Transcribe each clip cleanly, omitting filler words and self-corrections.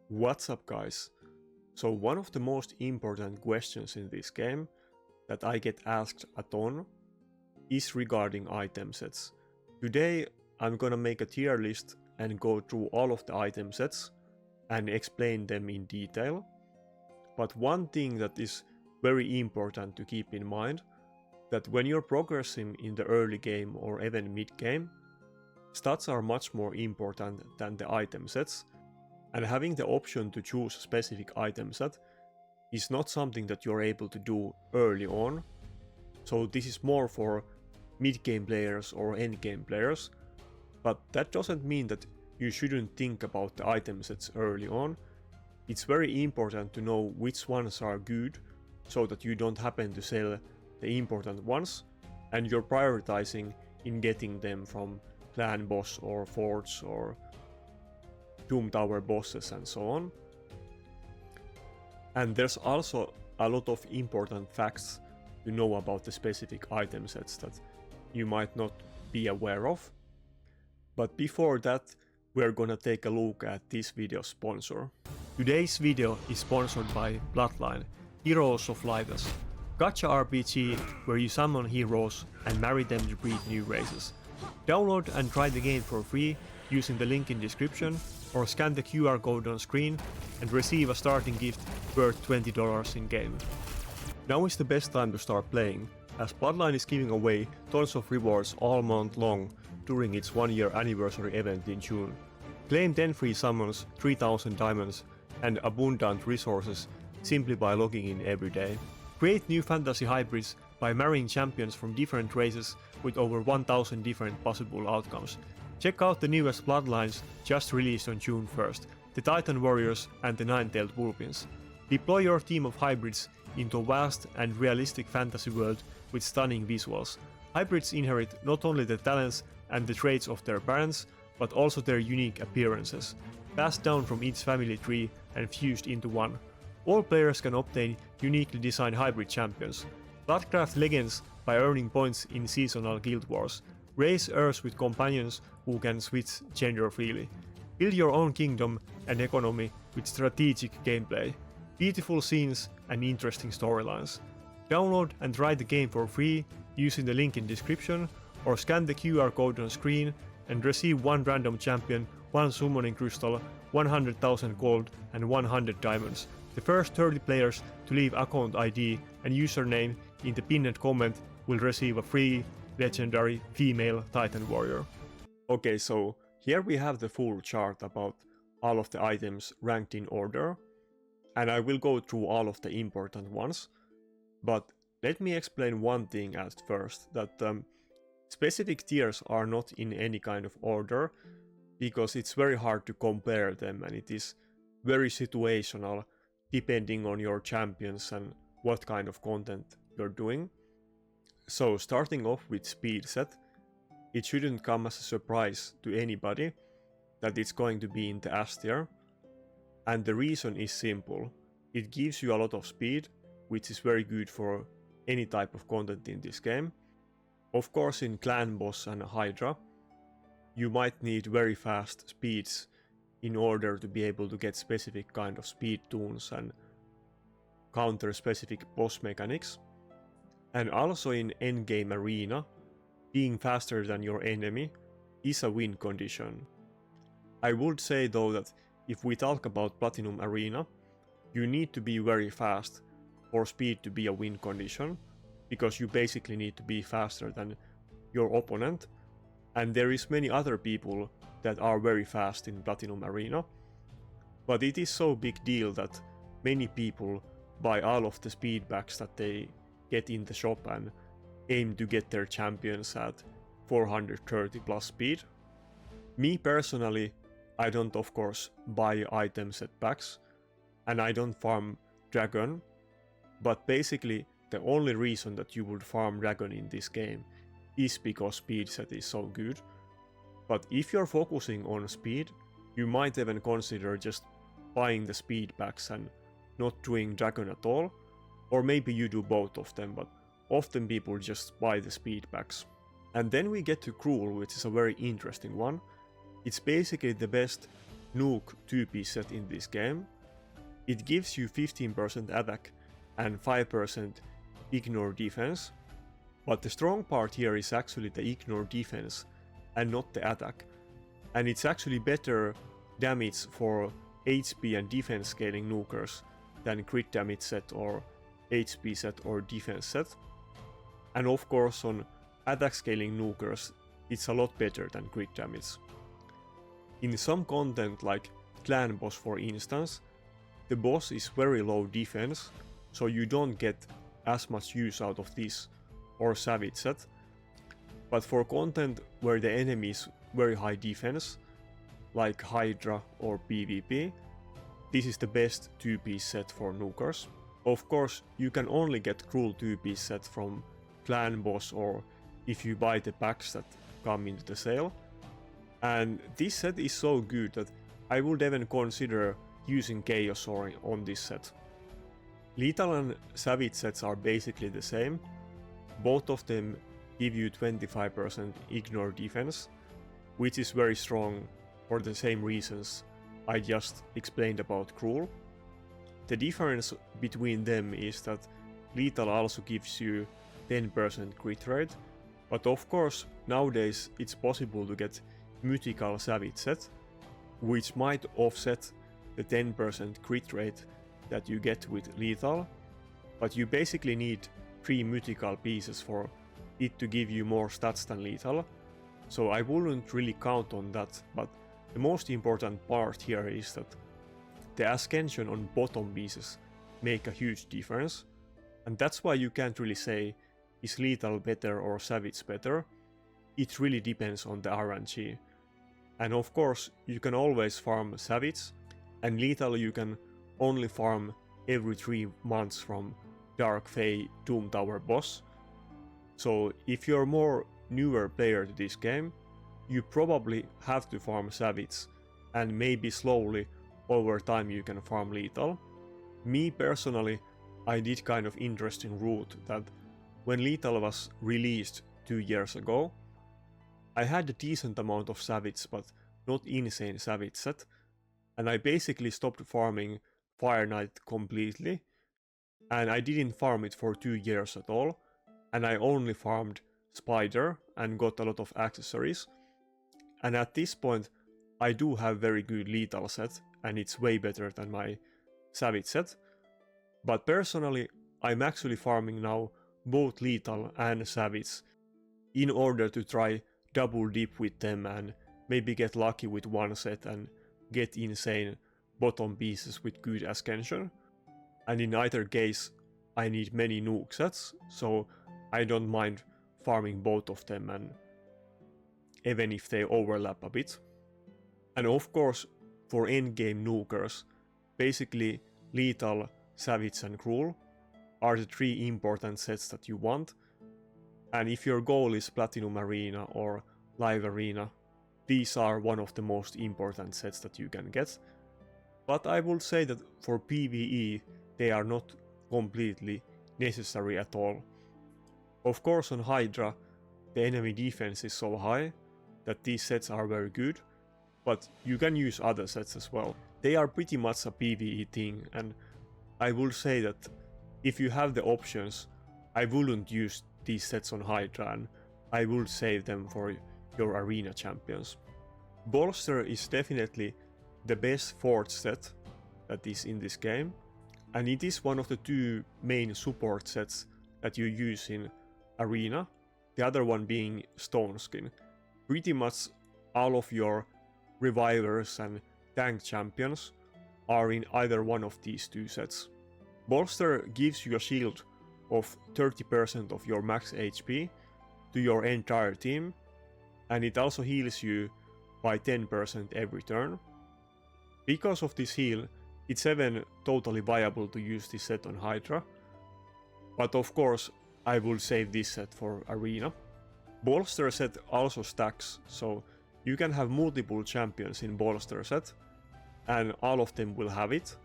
What's up guys? So one of the most important questions in this game that I get asked a ton is regarding item sets. Today I'm gonna make a tier list and go through all of the item sets and explain them in detail. But one thing that is very important to keep in mind, that when you're progressing in the early game or even mid game, stats are much more important than the item sets. And having the option to choose a specific item set is not something that you're able to do early on. So this is more for mid-game players or end-game players. But that doesn't mean that you shouldn't think about the item sets early on. It's very important to know which ones are good so that you don't happen to sell the important ones and you're prioritizing in getting them from clan boss or forts or Doom Tower bosses and so on. And there's also a lot of important facts to know about the specific item sets that you might not be aware of. But before that, we're gonna take a look at this video sponsor. Today's video is sponsored by Bloodline, Heroes of Lightus, gacha RPG where you summon heroes and marry them to breed new races. Download and try the game for free using the link in description, or scan the QR code on screen and receive a starting gift worth $20 in game. Now is the best time to start playing, as Bloodline is giving away tons of rewards all month long during its 1-year anniversary event in June. Claim 10 free summons, 3000 diamonds and abundant resources simply by logging in every day. Create new fantasy hybrids by marrying champions from different races with over 1000 different possible outcomes. Check out the newest Bloodlines just released on June 1st, the Titan Warriors and the Nine-Tailed Wolverines. Deploy your team of hybrids into a vast and realistic fantasy world with stunning visuals. Hybrids inherit not only the talents and the traits of their parents, but also their unique appearances, passed down from each family tree and fused into one. All players can obtain uniquely designed hybrid champions. Bloodcraft legends by earning points in seasonal guild wars. Raise Earths with companions who can switch gender freely. Build your own kingdom and economy with strategic gameplay, beautiful scenes and interesting storylines. Download and try the game for free using the link in description, or scan the QR code on screen and receive one random champion, one summoning crystal, 100,000 gold and 100 diamonds. The first 30 players to leave account ID and username in the pinned comment will receive a free legendary female Titan Warrior. Okay, so here we have the full chart about all of the items ranked in order, and I will go through all of the important ones. But let me explain one thing at first, that specific tiers are not in any kind of order, because it's very hard to compare them and it is very situational depending on your champions and what kind of content you're doing. So starting off with speed set, it shouldn't come as a surprise to anybody that it's going to be in the S tier. And the reason is simple. It gives you a lot of speed, which is very good for any type of content in this game. Of course, in Clan Boss and Hydra, you might need very fast speeds in order to be able to get specific kind of speed tunes and counter specific boss mechanics. And also in endgame arena, being faster than your enemy is a win condition. I would say though that if we talk about Platinum Arena, you need to be very fast for speed to be a win condition, because you basically need to be faster than your opponent. And there is many other people that are very fast in Platinum Arena, but it is so big deal that many people buy all of the speed packs that they get in the shop and aim to get their champions at 430 plus speed. Me personally, I don't of course buy item set packs, and I don't farm Dragon, but basically the only reason that you would farm Dragon in this game is because speed set is so good. But if you're focusing on speed, you might even consider just buying the speed packs and not doing Dragon at all. Or maybe you do both of them, but often people just buy the speed packs. And then we get to Cruel, which is a very interesting one. It's basically the best nuke 2-piece set in this game. It gives you 15% attack and 5% ignore defense, but the strong part here is actually the ignore defense and not the attack, and it's actually better damage for HP and defense scaling nukers than crit damage set or HP set or defense set. And of course on attack scaling nukers it's a lot better than crit damage. In some content like clan boss for instance, the boss is very low defense, so you don't get as much use out of this or savage set. But for content where the enemy is very high defense, like Hydra or PvP, this is the best 2-piece set for nukers. Of course, you can only get cruel 2-piece set from clan boss or if you buy the packs that come into the sale. And this set is so good that I would even consider using Chaos on this set. Lethal and Savage sets are basically the same. Both of them give you 25% ignore defense, which is very strong for the same reasons I just explained about Cruel. The difference between them is that Lethal also gives you 10% crit rate, but of course nowadays it's possible to get Mythical Savage set, which might offset the 10% crit rate that you get with Lethal, but you basically need 3 mythical pieces for it to give you more stats than Lethal, so I wouldn't really count on that. But the most important part here is that the ascension on bottom pieces make a huge difference, and that's why you can't really say is Lethal better or Savage better. It really depends on the RNG. And of course you can always farm Savage, and Lethal you can only farm every 3 months from Dark Fae Doom Tower boss. So if you're more newer player to this game, you probably have to farm Savage, and maybe slowly over time you can farm Lethal. Me personally, I did kind of interesting route that when Lethal was released 2 years ago, I had a decent amount of Savage but not insane Savage set, and I basically stopped farming Fire Knight completely, and I didn't farm it for 2 years at all, and I only farmed Spider and got a lot of accessories. And at this point I do have very good Lethal set, and it's way better than my Savage set. But personally I'm actually farming now both Lethal and Savage in order to try double dip with them and maybe get lucky with one set and get insane bottom pieces with good ascension. And in either case I need many nuke sets, so I don't mind farming both of them, and even if they overlap a bit. And of course for endgame nukers, basically Lethal, Savage and Cruel are the 3 important sets that you want. And if your goal is Platinum Arena or Live Arena, these are one of the most important sets that you can get. But I would say that for PvE they are not completely necessary at all. Of course on Hydra the enemy defense is so high that these sets are very good, but you can use other sets as well. They are pretty much a PvE thing, and I will say that if you have the options, I wouldn't use these sets on Hydra, and I would save them for your arena champions. Bolster is definitely the best forge set that is in this game, and it is one of the 2 main support sets that you use in arena, the other one being Stone Skin. Pretty much all of your revivers and tank champions are in either one of these 2 sets. Bolster gives you a shield of 30% of your max HP to your entire team, and it also heals you by 10% every turn. Because of this heal, it's even totally viable to use this set on Hydra, but of course I will save this set for arena. Bolster set also stacks, so you can have multiple champions in Bolster set, and all of them will have it.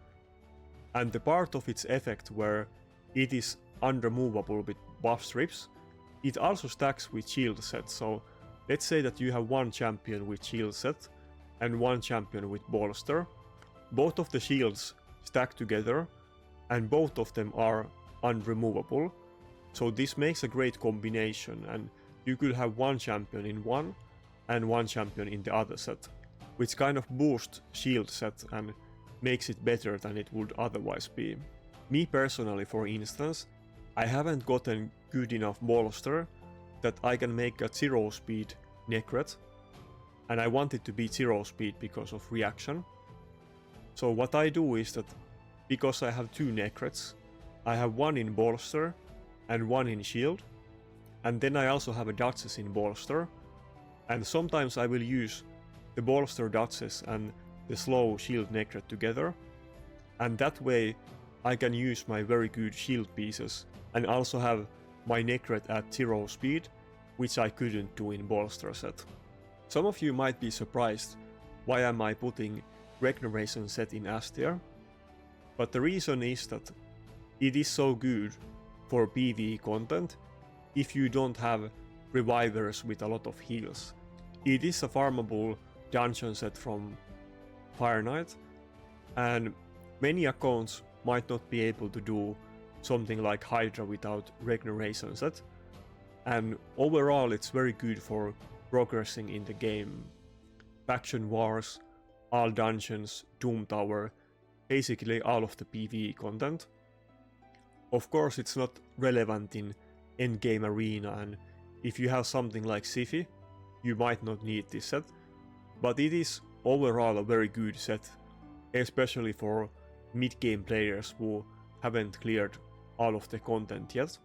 And the part of its effect where it is unremovable with buff strips, it also stacks with shield set. So let's say that you have one champion with shield set, and one champion with bolster. Both of the shields stack together and both of them are unremovable, so this makes a great combination, and you could have one champion in one and one champion in the other set, which kind of boosts shield set and makes it better than it would otherwise be. Me personally, for instance, I haven't gotten good enough bolster that I can make a 0 speed Necret, and I want it to be 0 speed because of reaction. So what I do is that, because I have 2 Necrets, I have one in bolster and one in shield, and then I also have a Duchess in bolster, and sometimes I will use the bolster Duchess and the slow shield Necret together, and that way I can use my very good shield pieces and also have my Necret at 0 speed, which I couldn't do in bolster set. Some of you might be surprised why am I putting regeneration set in S tier, but the reason is that it is so good for PvE content if you don't have revivers with a lot of heals. It is a farmable dungeon set from Fire Knight, and many accounts might not be able to do something like Hydra without regeneration set, and overall it's very good for progressing in the game. Faction Wars, all dungeons, Doom Tower, basically all of the PvE content. Of course it's not relevant in endgame arena, and if you have something like Siphi, you might not need this set, but it is overall a very good set, especially for mid-game players who haven't cleared all of the content yet.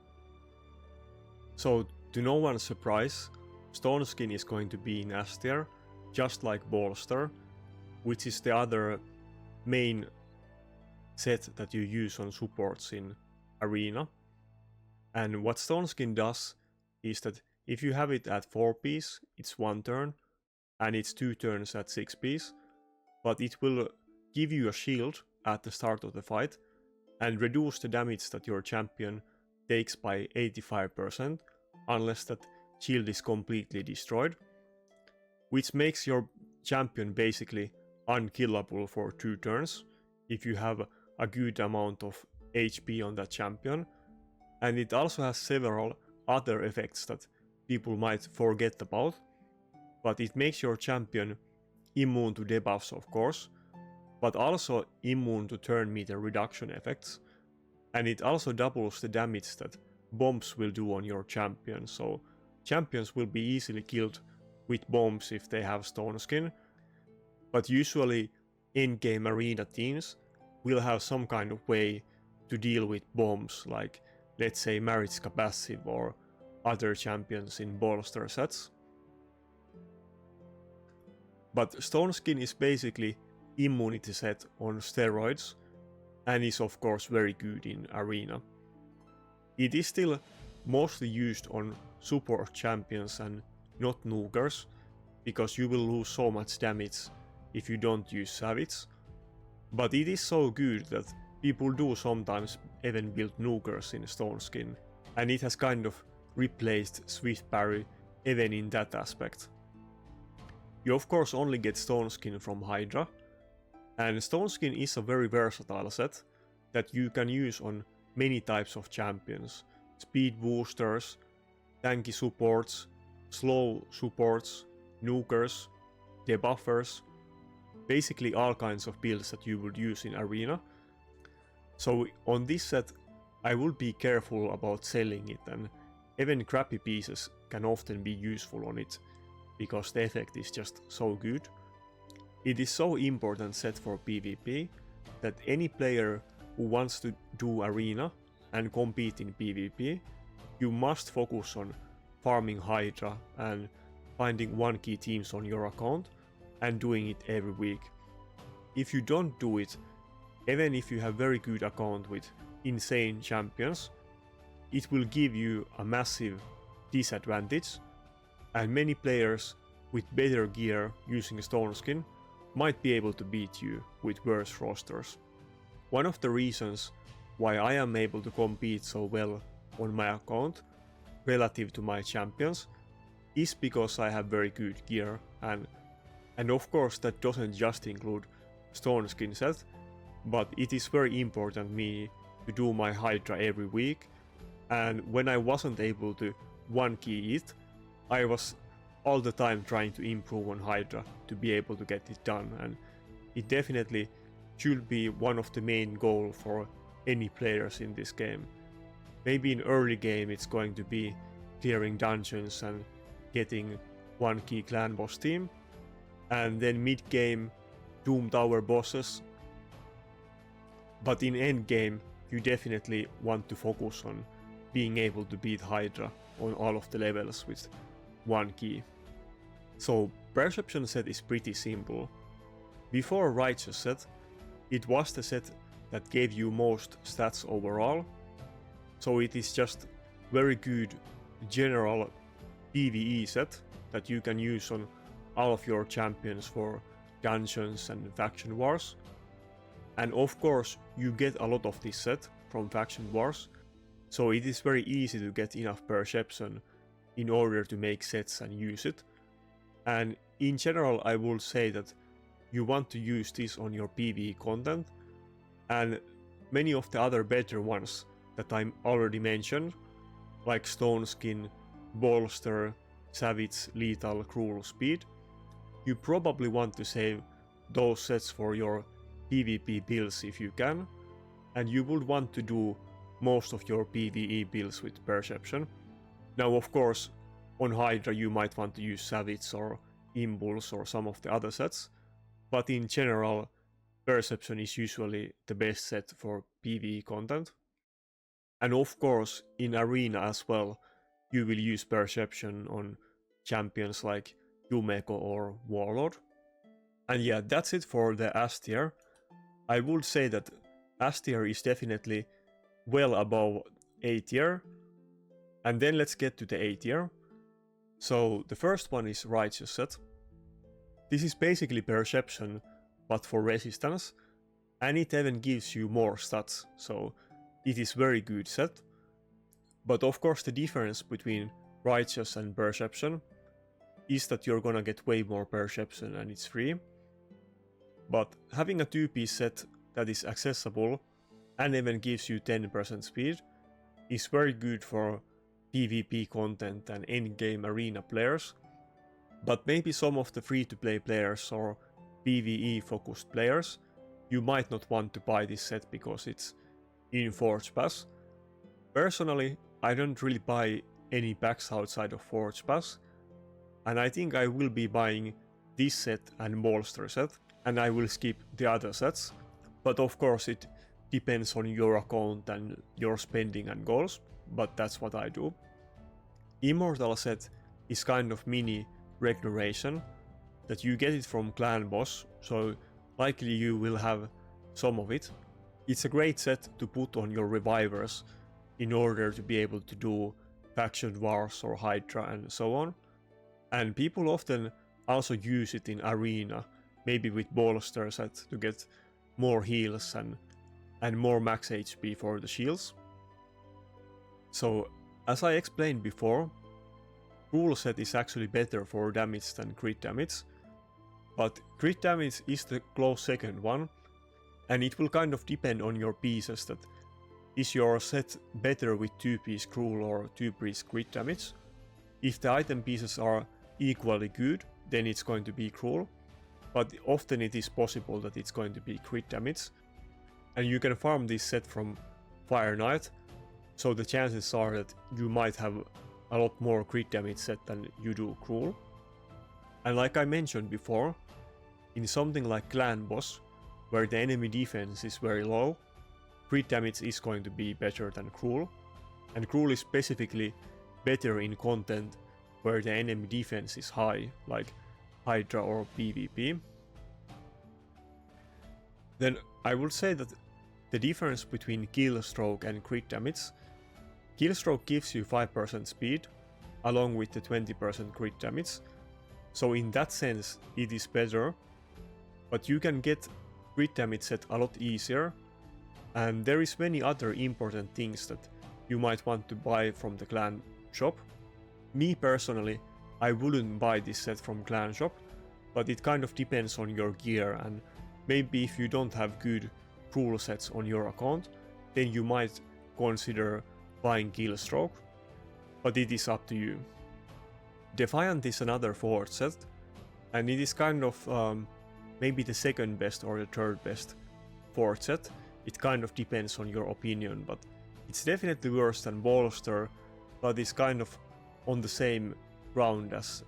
So, to no one's surprise, Stone Skin is going to be in S tier, just like Bolster, which is the other main set that you use on supports in Arena. And what Stone Skin does is that if you have it at 4 piece, it's 1 turn, and it's 2 turns at 6 piece, but it will give you a shield at the start of the fight and reduce the damage that your champion takes by 85%, unless that shield is completely destroyed, which makes your champion basically unkillable for 2 turns if you have a good amount of HP on that champion. And it also has several other effects that people might forget about, but it makes your champion immune to debuffs, of course, but also immune to turn meter reduction effects, and it also doubles the damage that bombs will do on your champion, so champions will be easily killed with bombs if they have Stone Skin, but usually in-game arena teams will have some kind of way to deal with bombs, like let's say Maritzka passive or other champions in bolster sets. But Stone Skin is basically immunity set on steroids, and is of course very good in Arena. It is still mostly used on support champions and not nukers, because you will lose so much damage if you don't use Savage, but it is so good that people do sometimes even build nukers in Stone Skin, and it has kind of replaced Swift Parry even in that aspect. You of course only get Stone Skin from Hydra, and Stone Skin is a very versatile set that you can use on many types of champions: speed boosters, tanky supports, slow supports, nukers, debuffers, basically all kinds of builds that you would use in Arena. So on this set I would be careful about selling it, and even crappy pieces can often be useful on it, because the effect is just so good. It is so important set for PvP that any player who wants to do Arena and compete in PvP, you must focus on farming Hydra and finding 1 key teams on your account and doing it every week. If you don't do it, even if you have very good account with insane champions, it will give you a massive disadvantage, and many players with better gear using Stone Skin might be able to beat you with worse rosters. One of the reasons why I am able to compete so well on my account relative to my champions is because I have very good gear, and And of course that doesn't just include stone skin set, but it is very important me to do my Hydra every week, and when I wasn't able to one key it, I was all the time trying to improve on Hydra to be able to get it done, and it definitely should be one of the main goals for any players in this game. Maybe in early game it's going to be clearing dungeons and getting one key clan boss team, and then mid game Doom Tower bosses, but in end game you definitely want to focus on being able to beat Hydra on all of the levels with one key. So Perception set is pretty simple. Before Righteous set, it was the set that gave you most stats overall, so it is just very good general PvE set that you can use on all of your champions for dungeons and faction wars. And of course you get a lot of this set from faction wars, so it is very easy to get enough perception in order to make sets and use it. And in general I would say that you want to use this on your PvE content, and many of the other better ones that I already mentioned, like Stone Skin, Bolster, Savage, Lethal, Cruel, Speed, you probably want to save those sets for your PvP builds if you can, and you would want to do most of your PvE builds with Perception. Now of course on Hydra you might want to use Savage or Impulse or some of the other sets, but in general Perception is usually the best set for PvE content. And of course in Arena as well you will use Perception on champions like Yumeko or Warlord. And yeah, that's it for the S tier. I would say that S tier is definitely well above A tier. And then let's get to the A tier. So the first one is Righteous set. This is basically Perception but for resistance, and it even gives you more stats, so it is very good set. But of course the difference between Righteous and Perception is that you're gonna get way more Perception and it's free. But having a 2-piece set that is accessible and even gives you 10% speed is very good for PvP content and endgame arena players. But maybe some of the free-to-play players or PvE focused players, you might not want to buy this set because it's in Forge Pass. Personally, I don't really buy any packs outside of Forge Pass, and I think I will be buying this set and Bolster set, and I will skip the other sets. But of course it depends on your account and your spending and goals, but that's what I do. Immortal set is kind of mini regeneration that you get it from clan boss, so likely you will have some of it. It's a great set to put on your revivers in order to be able to do faction wars or Hydra and so on. And people often also use it in arena, maybe with Bolster set to get more heals and more max HP for the shields. So as I explained before, Cruel set is actually better for damage than crit damage, but crit damage is the close second one, and it will kind of depend on your pieces, that is your set better with 2-piece Cruel or 2-piece crit damage. If the item pieces are equally good, then it's going to be Cruel, but often it is possible that it's going to be crit damage. And you can farm this set from Fire Knight, so the chances are that you might have a lot more crit damage set than you do Cruel. And like I mentioned before, in something like Clan Boss, where the enemy defense is very low, crit damage is going to be better than Cruel, and Cruel is specifically better in content where the enemy defense is high, like Hydra or PvP. Then I would say that the difference between Killstroke and crit damage, Killstroke gives you 5% speed along with the 20% crit damage, so in that sense it is better, but you can get crit damage set a lot easier, and there is many other important things that you might want to buy from the clan shop. Me personally, I wouldn't buy this set from clan shop, but it kind of depends on your gear, and maybe if you don't have good rule sets on your account, then you might consider buying Killstroke, but it is up to you. Defiant is another forward set, and it is kind of maybe the second best or the third best forward set. It kind of depends on your opinion, but it's definitely worse than Bolster, but it's kind of on the same ground as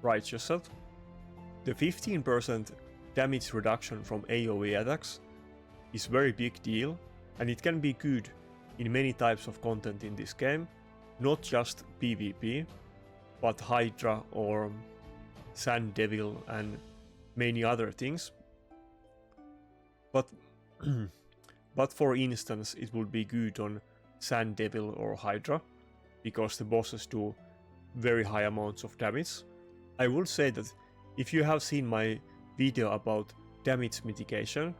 Righteous set. The 15% damage reduction from AoE attacks is very big deal, and it can be good in many types of content in this game, not just PvP, but Hydra or Sand Devil and many other things. But but for instance, it would be good on Sand Devil or Hydra, because the bosses do very high amounts of damage. I will say that if you have seen my video about damage mitigation,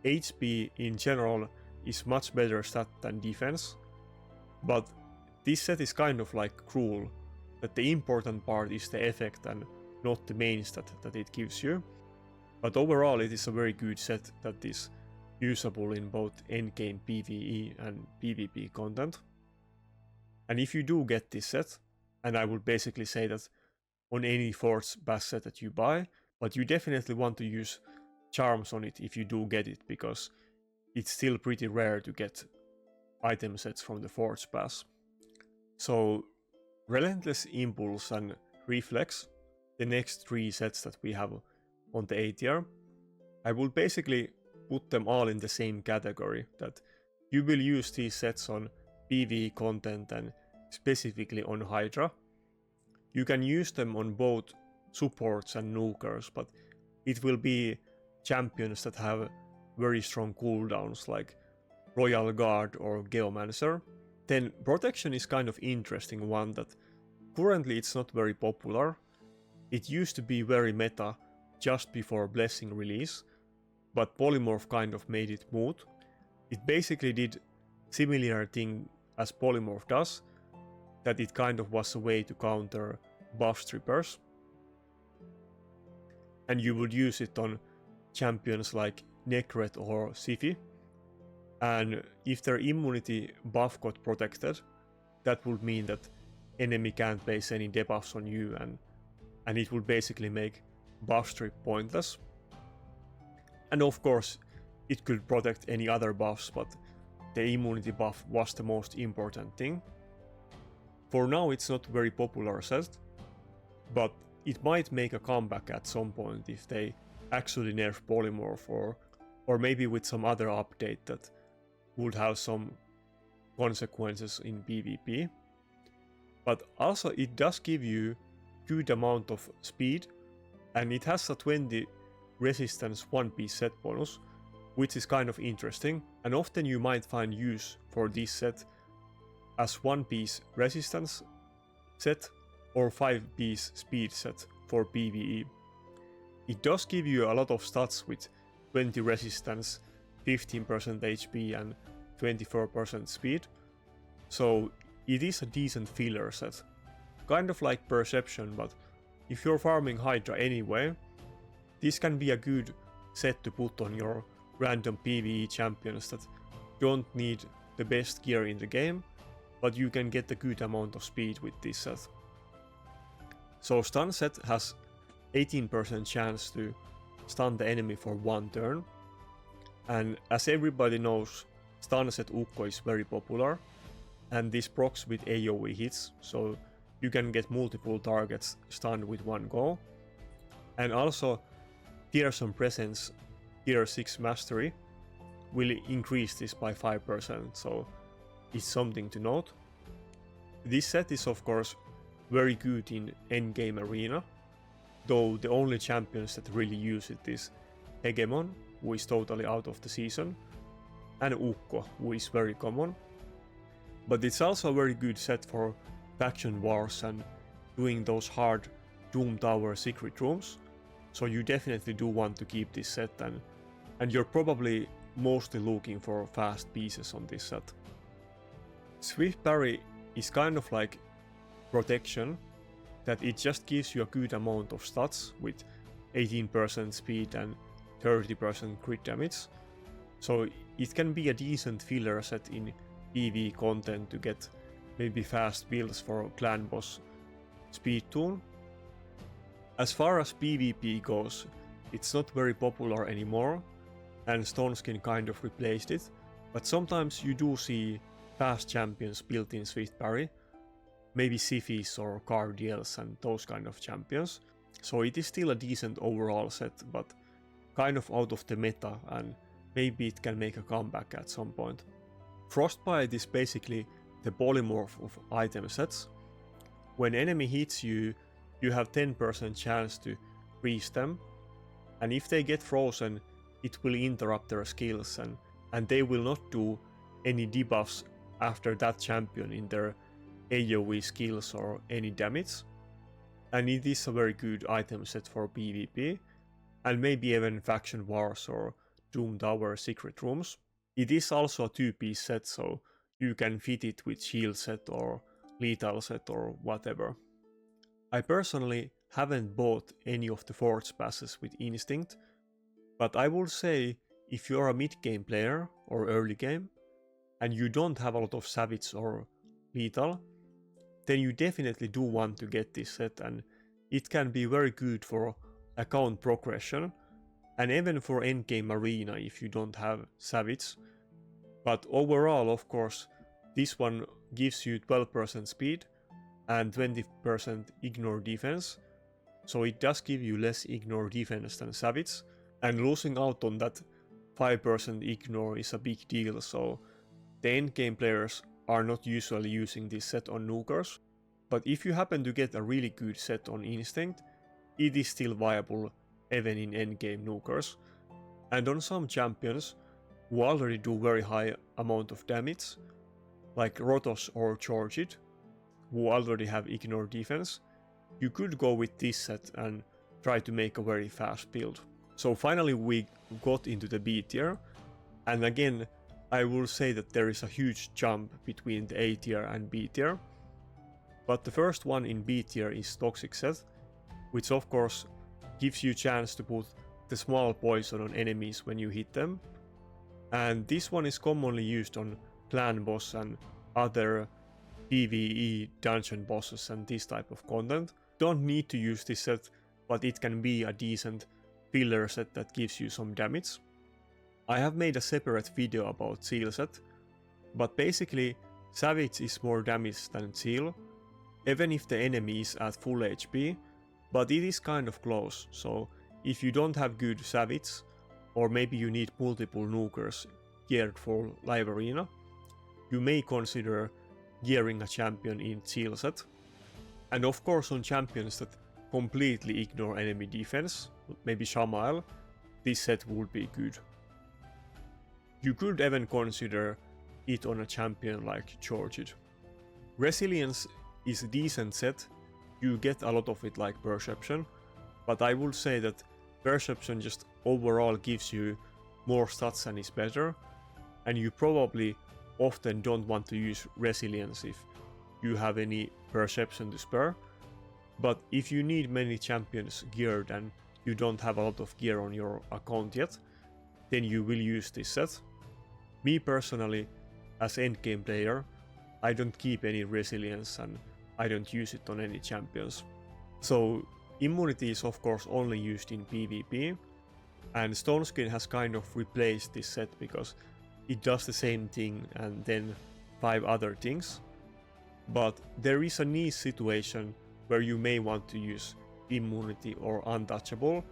HP in general is much better stat than defense, but this set is kind of like cruel, that the important part is the effect and not the main stat that it gives you. But overall it is a very good set that is usable in both endgame PvE and PvP content. And if you do get this set, and I would basically say that on any Force Bass set that you buy, but you definitely want to use charms on it if you do get it, because it's still pretty rare to get item sets from the Force Pass. So Relentless Impulse and Reflex, the next three sets that we have on the A tier, I will basically put them all in the same category, that you will use these sets on PvE content and specifically on Hydra. You can use them on both supports and nukers, but it will be champions that have very strong cooldowns like Royal Guard or Geomancer. Then Protection is kind of interesting one that currently it's not very popular. It used to be very meta just before Blessing release, but Polymorph kind of made it moot. It basically did similar thing as Polymorph does, that it kind of was a way to counter buff strippers. And you would use it on champions like Necret or Siphi. And if their immunity buff got protected, that would mean that enemy can't place any debuffs on you, and it would basically make buff strip pointless. And of course, it could protect any other buffs, but the immunity buff was the most important thing. For now it's not very popular set, but it might make a comeback at some point if they actually nerf Polymorph, or maybe with some other update that would have some consequences in PvP. But also it does give you good amount of speed, and it has a 20 resistance one piece set bonus, which is kind of interesting, and often you might find use for this set as one piece resistance set or 5 piece speed set for PvE. It does give you a lot of stats with 20 resistance, 15% HP and 24% speed, so it is a decent filler set. Kind of like Perception, but if you're farming Hydra anyway, this can be a good set to put on your random PvE champions that don't need the best gear in the game, but you can get a good amount of speed with this set. So Stun set has 18% chance to stun the enemy for one turn, and as everybody knows, Stun set Ukko is very popular, and this procs with AoE hits, so you can get multiple targets stunned with one go. And also Fearsome Presence Tier 6 Mastery will increase this by 5%, so it's something to note. This set is of course very good in endgame arena, though the only champions that really use it is Hegemon, who is totally out of the season, and Ukko, who is very common. But it's also a very good set for faction wars and doing those hard Doom Tower secret rooms, so you definitely do want to keep this set, and you're probably mostly looking for fast pieces on this set. Swift Parry is kind of like Protection, that it just gives you a good amount of stats with 18% speed and 30% crit damage. So it can be a decent filler set in PvE content to get maybe fast builds for clan boss speed tool. As far as PvP goes, it's not very popular anymore, and Stoneskin kind of replaced it, but sometimes you do see fast champions built in Swift Parry, maybe Sifis or Cardiels and those kind of champions. So it is still a decent overall set, but kind of out of the meta, and maybe it can make a comeback at some point. Frostbite is basically the polymorph of item sets. When enemy hits you, you have 10% chance to freeze them, and if they get frozen, it will interrupt their skills, and they will not do any debuffs after that champion in their AoE skills or any damage. And it is a very good item set for PvP, and maybe even faction wars or Doom Tower secret rooms. It is also a 2-piece set, so you can fit it with shield set or lethal set or whatever. I personally haven't bought any of the Forge passes with Instinct, but I would say if you're a mid-game player or early game, and you don't have a lot of Savage or Lethal, then you definitely do want to get this set, and it can be very good for account progression, and even for endgame arena if you don't have Savage. But overall, of course, this one gives you 12% speed and 20% ignore defense, so it does give you less ignore defense than Savage, and losing out on that 5% ignore is a big deal, so the endgame players are not usually using this set on nukers. But if you happen to get a really good set on Instinct, it is still viable even in endgame nukers. And on some champions who already do very high amount of damage, like Rotos or Georgid, who already have ignore defense, you could go with this set and try to make a very fast build. So finally we got into the B tier, and again I will say that there is a huge jump between the A tier and B tier. But the first one in B tier is Toxic set, which of course gives you chance to put the small poison on enemies when you hit them. And this one is commonly used on clan boss and other PvE dungeon bosses and this type of content. Don't need to use this set, but it can be a decent filler set that gives you some damage. I have made a separate video about Seal set, but basically Savage is more damage than Seal, even if the enemy is at full HP, but it is kind of close, so if you don't have good Savage, or maybe you need multiple nukers geared for live arena, you may consider gearing a champion in Seal set. And of course on champions that completely ignore enemy defense, maybe Shamael, this set would be good. You could even consider it on a champion like Georgid. Resilience is a decent set, you get a lot of it like Perception, but I would say that Perception just overall gives you more stats and is better, and you probably often don't want to use Resilience if you have any Perception to spare. But if you need many champions geared and you don't have a lot of gear on your account yet, then you will use this set. Me personally, as endgame player, I don't keep any Resilience and I don't use it on any champions. So immunity is of course only used in PvP, and Stoneskin has kind of replaced this set because it does the same thing and then 5 other things. But there is a niche situation where you may want to use immunity or untouchable,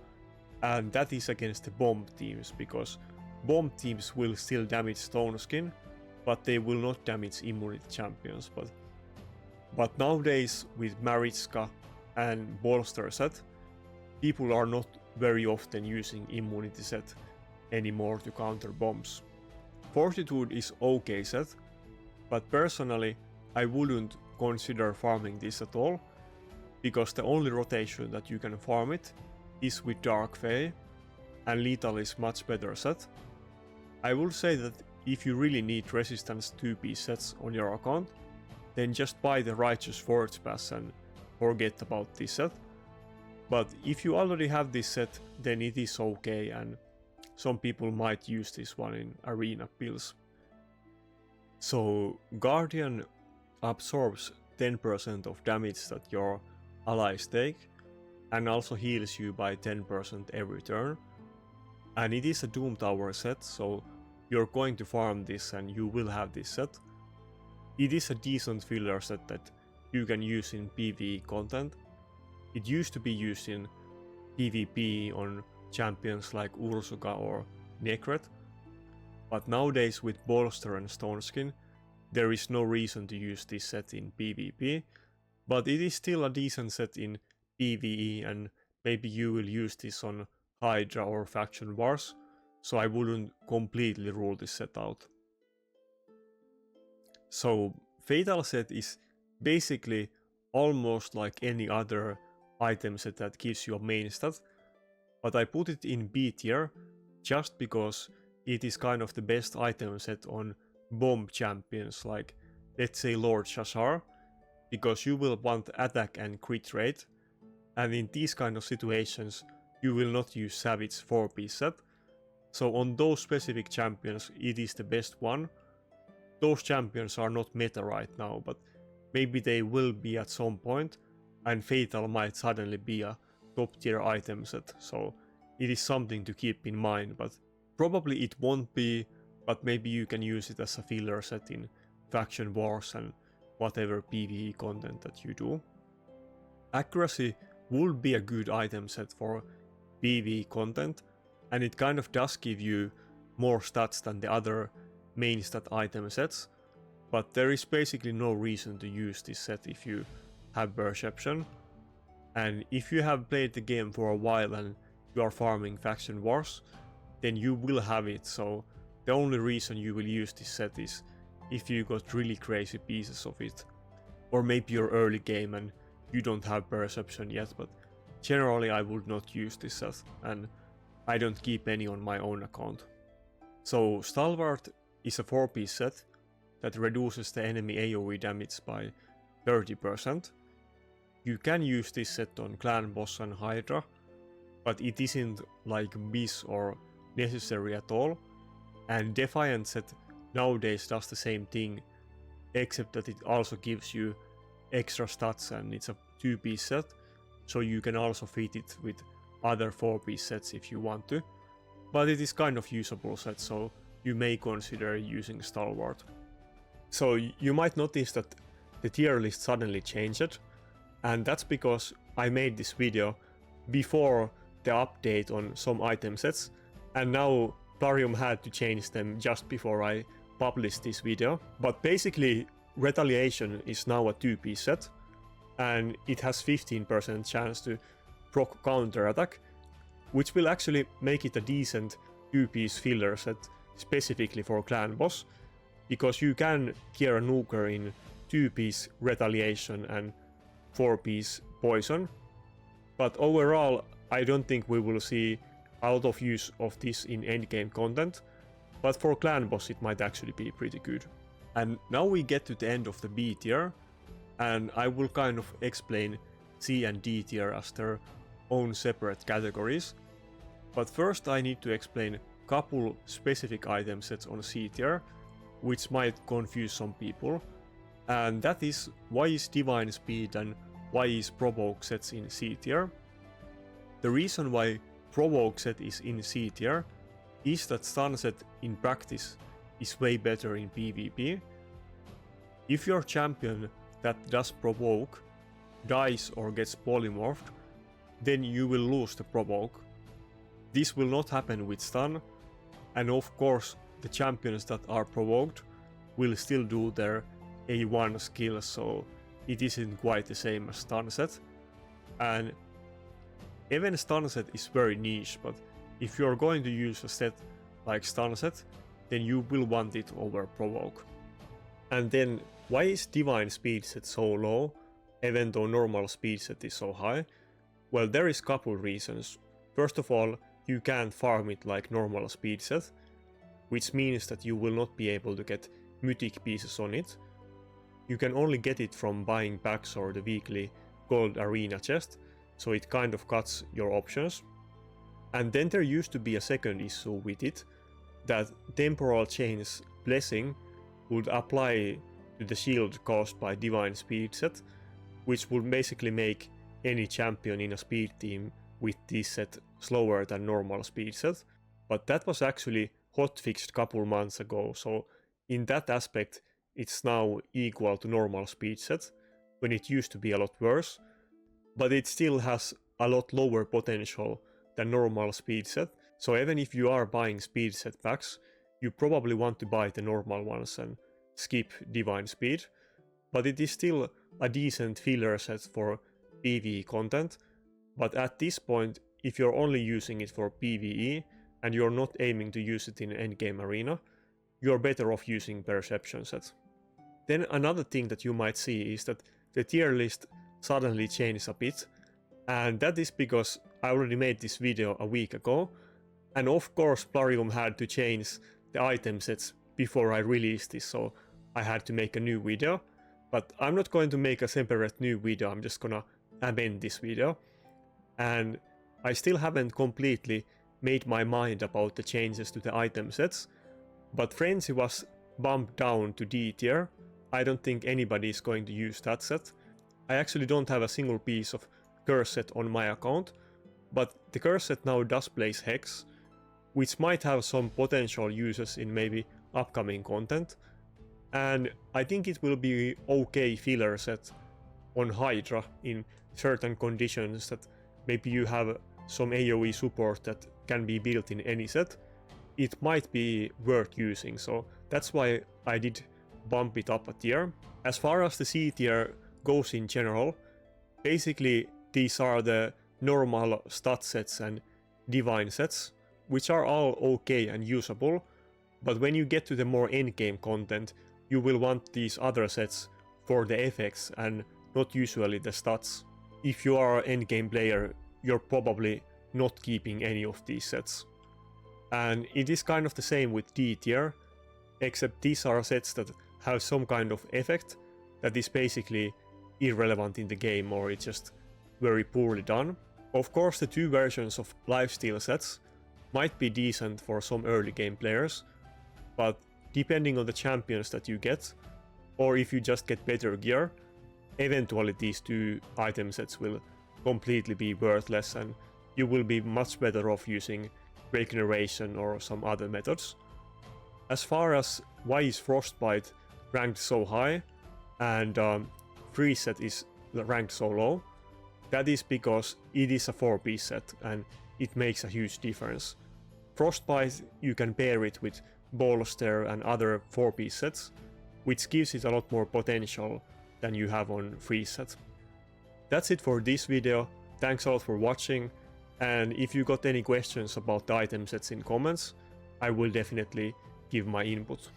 and that is against the bomb teams, because bomb teams will still damage Stoneskin, but they will not damage immunity champions. But nowadays with Maritzka and Bolster set, people are not very often using immunity set anymore to counter bombs. Fortitude is okay set, but personally I wouldn't consider farming this at all, because the only rotation that you can farm it is with Dark Fae, and Lethal is much better set. I would say that if you really need resistance 2-piece sets on your account, then just buy the Righteous Forge Pass and forget about this set. But if you already have this set, then it is okay, and some people might use this one in arena builds. So Guardian absorbs 10% of damage that your allies take, and also heals you by 10% every turn. And it is a Doom Tower set, so you're going to farm this and you will have this set. It is a decent filler set that you can use in PvE content. It used to be used in PvP on champions like Ursuka or Necret, but nowadays with Bolster and Stoneskin, there is no reason to use this set in PvP, but it is still a decent set in PvE, and maybe you will use this on Hydra or Faction Wars, so I wouldn't completely rule this set out. So Fatal set is basically almost like any other item set that gives you a main stat, but I put it in B tier just because it is kind of the best item set on bomb champions like, let's say, Lord Shazar, because you will want attack and crit rate, and in these kind of situations you will not use Savage 4-piece set, so on those specific champions it is the best one. Those champions are not meta right now, but maybe they will be at some point, and Fatal might suddenly be a top tier item set, so it is something to keep in mind, but probably it won't be, but maybe you can use it as a filler set in Faction Wars and whatever PvE content that you do. Accuracy would be a good item set for PvE content, and it kind of does give you more stats than the other main stat item sets, but there is basically no reason to use this set if you have Perception. And if you have played the game for a while and you are farming Faction Wars, then you will have it, so the only reason you will use this set is if you got really crazy pieces of it. Or maybe you're early game and you don't have Perception yet, but generally I would not use this set, and I don't keep any on my own account. So Stalwart is a 4-piece set that reduces the enemy AoE damage by 30%. You can use this set on Clan Boss and Hydra, but it isn't like bis or necessary at all. And Defiant set nowadays does the same thing, except that it also gives you extra stats, and it's a 2-piece set, so you can also fit it with other 4-piece sets if you want to. But it is kind of usable set, so you may consider using Stalwart. So you might notice that the tier list suddenly changed, and that's because I made this video before the update on some item sets, and now Plarium had to change them just before I published this video. But basically Retaliation is now a 2-piece set, and it has 15% chance to proc counter attack, which will actually make it a decent 2-piece filler set specifically for Clan Boss, because you can gear a nuker in 2-piece Retaliation and 4-piece Poison. But overall I don't think we will see a lot of use of this in endgame content, but for Clan Boss it might actually be pretty good. And now we get to the end of the B tier, and I will kind of explain C and D tier as their own separate categories. But first I need to explain couple specific item sets on C tier, which might confuse some people, and that is why is Divine Speed and why is Provoke sets in C tier. The reason why Provoke set is in C tier is that Stun set in practice is way better in PvP. If your champion that does Provoke dies or gets polymorphed, then you will lose the Provoke. This will not happen with Stun, and of course the champions that are provoked will still do their A1 skills, so it isn't quite the same as Stun set. And even Stun set is very niche, but if you're going to use a set like Stun set, then you will want it over Provoke. And then why is Divine Speed set so low, even though normal speed set is so high? Well, there is couple reasons. First of all, you can't farm it like normal speed set, which means that you will not be able to get mythic pieces on it. You can only get it from buying packs or the weekly gold arena chest, so it kind of cuts your options. And then there used to be a second issue with it, that temporal chains blessing would apply to the shield caused by divine speed set, which would basically make any champion in a speed team with this set slower than normal speed set. But that was actually hotfixed couple months ago, so in that aspect it's now equal to normal speed set, when it used to be a lot worse, but it still has a lot lower potential than normal speed set. So even if you are buying speed set packs, you probably want to buy the normal ones and skip divine speed, but it is still a decent filler set for PvE content. But at this point, if you're only using it for PvE and you're not aiming to use it in endgame arena, you're better off using perception sets. Then another thing that you might see is that the tier list suddenly changed a bit, and that is because I already made this video a week ago, and of course Plarium had to change the item sets before I released this, so I had to make a new video. But I'm not going to make a separate new video, I'm just gonna amend this video. And I still haven't completely made my mind about the changes to the item sets, but Frenzy was bumped down to D tier. I don't think anybody is going to use that set. I actually don't have a single piece of curse set on my account, but the curse set now does place Hex, which might have some potential uses in maybe upcoming content, and I think it will be okay filler set on Hydra in certain conditions, that maybe you have some AoE support that can be built in any set. It might be worth using, so that's why I did bump it up a tier. As far as the C tier goes in general, basically these are the normal stat sets and divine sets, which are all okay and usable, but when you get to the more endgame content, you will want these other sets for the effects and not usually the stats. If you are an endgame player, you're probably not keeping any of these sets. And it is kind of the same with D tier, except these are sets that have some kind of effect that is basically irrelevant in the game, or it's just very poorly done. Of course, the two versions of lifesteal sets might be decent for some early game players, but depending on the champions that you get, or if you just get better gear, eventually these two item sets will completely be worthless and you will be much better off using regeneration or some other methods. As far as why is Frostbite ranked so high and Freeze set is ranked so low, that is because it is a 4-piece set and it makes a huge difference. Frostbite, you can pair it with Bolster and other 4-piece sets, which gives it a lot more potential than you have on Freeze set. That's it for this video, thanks a lot for watching, and if you got any questions about the item sets in comments, I will definitely give my input.